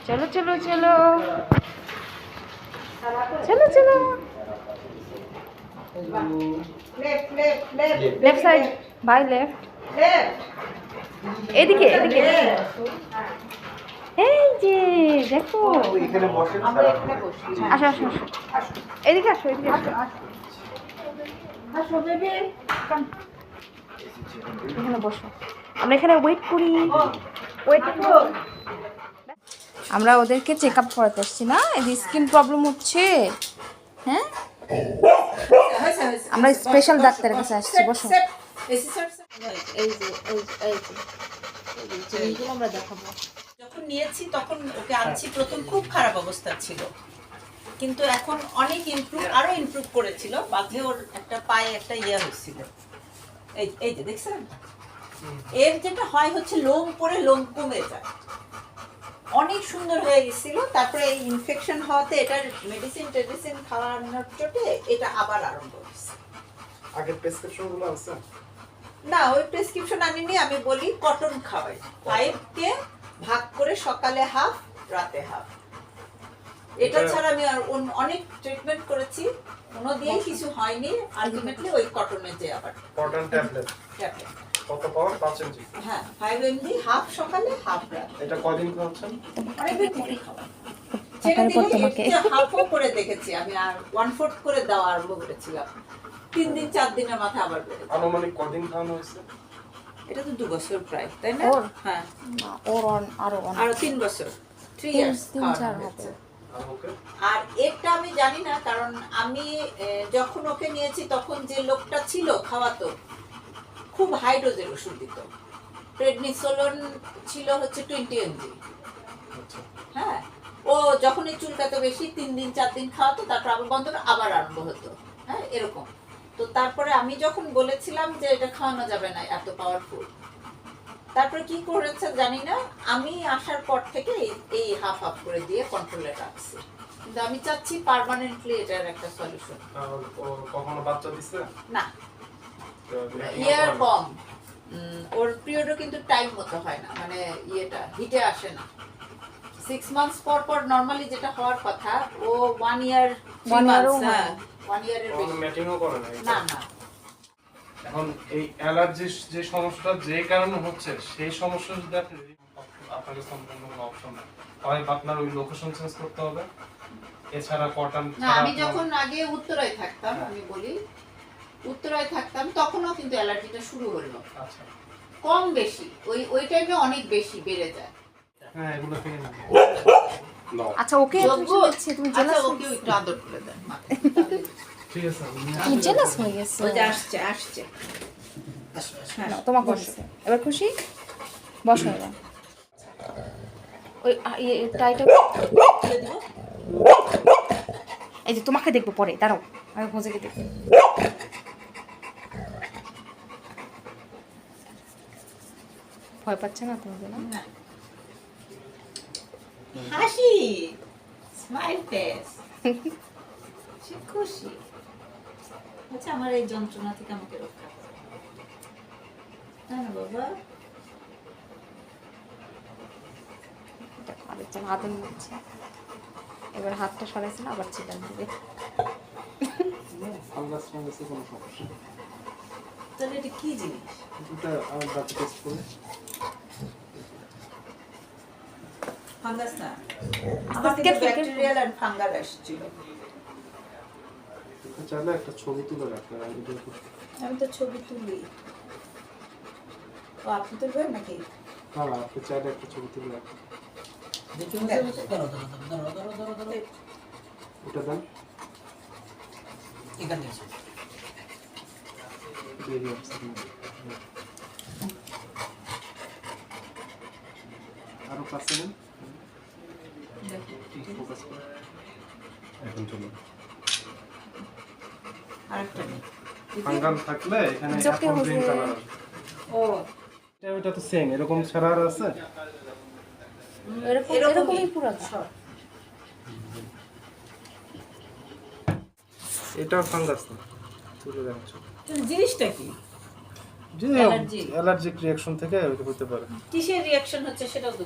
चलो चलो चलो चलो चलो लेफ्ट साइड बाय लेफ्ट এদিকে এদিকে এই যে দেখো আসো আসো আসো এদিকে আসো এদিকে আসো এখানে বসো আমরা এখানে ওয়েট করি আমরা ওদেরকে চেক আপ করাতে আসছি না এদের স্কিন প্রবলেম হচ্ছে হ্যাঁ আমরা স্পেশাল ডাক্তারের কাছে আসছি বসো আমরা দেখাবো যখন নিয়েছি তখন ওকে আনছি প্রথম খুব খারাপ অবস্থা ছিল কিন্তু এখন অনেক ইমপ্রুভ আরো ইমপ্রুভ করেছিল বাদে ওর একটা পায়ে একটা ইয়ে হয়েছিল এই যে দেখছেন এর যেটা হয় হচ্ছে লোম পরে লোম কমে যায় অনেক সুন্দর হয়ে গেছিল তারপরে এই ইনফেকশন হওয়াতে এটার মেডিসিন খাওয়ানোর চোটে এটা আবার আরম্ভ হয়েছে আগে প্রেসক্রিপশনগুলো আছে না ওই প্রেসক্রিপশন আনিনি আমি বলি কটন খাওয়াই 5 কে ভাগ করে সকালে হাফ রাতে হাফ এটা ছাড়া আমি আর অনেক ট্রিটমেন্ট করেছি কোনো দিয়েই কিছু হয়নি আলটিমেটলি ওই কটনে যে আবার কটন ট্যাবলেট কত পাওয়ার 5 এমজি হ্যাঁ 5 এমজি হাফ সকালে হাফ রাতে এটা কদিন খাওয়াচ্ছেন অনেকদিন ধরে খাওয়া তোমাকে হাফও করে দেখেছি আমি আর 1/4 করে দেওয়া আরম্ভ করেছিলাম 3 দিন 4 দিনের মাথায় আবার বেড়ে আনুমানিক কদিন খাওয়ানো হয়েছে এটা তো 2 বছর প্রায় তাই না হ্যাঁ ওর আরো 3 বছর 3 ইয়ার্স 3-4 হবে আর এটা আমি জানি না কারণ আমি যখন ওকে নিয়েছি তখন যে লোকটা ছিল খাওয়াতো খুব হাই ডোজের ওষুধ দিত প্রেডনিসোলন ছিল হচ্ছে 20 এমজি হ্যাঁ ও যখনই চুলকাতো বেশি 3 দিন 4 দিন খাওয়াতো তারপর আবার বন্ধ আবার আরম্ভ হতো হ্যাঁ এরকম তো তারপরে আমি যখন বলেছিলাম যে এটা খাওয়ানো যাবে না এত পাওয়ারফুল তারপরে কি করেছে জানি না আমি আসার পর থেকে এই হাফ হাফ করে দিয়ে কন্ট্রোলে রাখছি কিন্তু আমি চাচ্ছি পার্মানেন্টলি এটার একটা সলিউশন কখনো বাচ্চা দিছে না ইয়ার কম ওর পিরিয়ডও কিন্তু টাইম মতো হয় না মানে ইয়েটা হিটে আসে না 6 মান্থস পর পর নরমালি যেটা হওয়ার কথা ও 1 ইয়ার 1 ইয়ারের বেশি ম্যাটিংও করে না না না এখন এই অ্যালার্জির যে সমস্যাটা যে কারণে হচ্ছে সেই সমস্যা যদি আপনি আপনাকে সম্পূর্ণ অপশন হয় আপনার ওই লোকেশন চেঞ্জ করতে হবে এছাড়া কটন না আমি যখন আগে উত্তরায় থাকতাম আমি বলি উত্তরায় থাকতাম তখনও কিন্তু অ্যালার্জিটা শুরু হলো আচ্ছা কম বেশি ওই টাইমে অনেক বেশি বেড়ে যায় হ্যাঁ এগুলো ফেলে না আচ্ছা ওকে তুমি আচ্ছা ওকে একটু আদর করে দেন ঠিক আছে তুমি জেলাস হয়ে গেছো ওই যে আসছে না তোমাকে বসে এবার খুশি বসো এবার ওই টাইটা এই যে তোমাকে দেখবো পরে দাঁড়াও আমি খোঁজে দেখবো ভয় পাচ্ছে না তোমাকে না হাসি স্মাইল ফেস সে খুশি আচ্ছা আমার এই যন্ত্রণা থেকে আমাকে রক্ষা করো না বাবা আরেকজন হাতে নিচ্ছে এবার হাতটা সরাইছে না আবার চিটান দিবে ফাঙ্গাস ফাঙ্গাসের কোনো সমস্যা তাহলে এটা কি জিনিস এটা আমার দাঁতে টেস্ট করে ফাঙ্গাস না আমার থেকে ব্যাকটেরিয়াল এন্ড ফাঙ্গাল আসছিল চাইলে একটা ছবি তুলে রাখতে আমি তো ছবি তুলি ও আপনি তুলবেন নাকি হ্যাঁ আপনি চাইলে একটা ছবি তুলে রাখতে ওটা দেন এখানে আছে আরো কাছে নেন ফোকাস করে এখন চলুন আরেকটা নেই ফাঙ্গাল থাকলে এখানে এখন গ্রিন কালার আসবে ও এটা তো সেম এরকম ছাড়া আর আছে এরকমই পুরো এটা ফাঙ্গাস না তুলে দেন জিনিসটা কি যে অ্যালার্জিক রিঅ্যাকশন থেকে হতে পারে কিসের রিঅ্যাকশন হচ্ছে সেটাও তো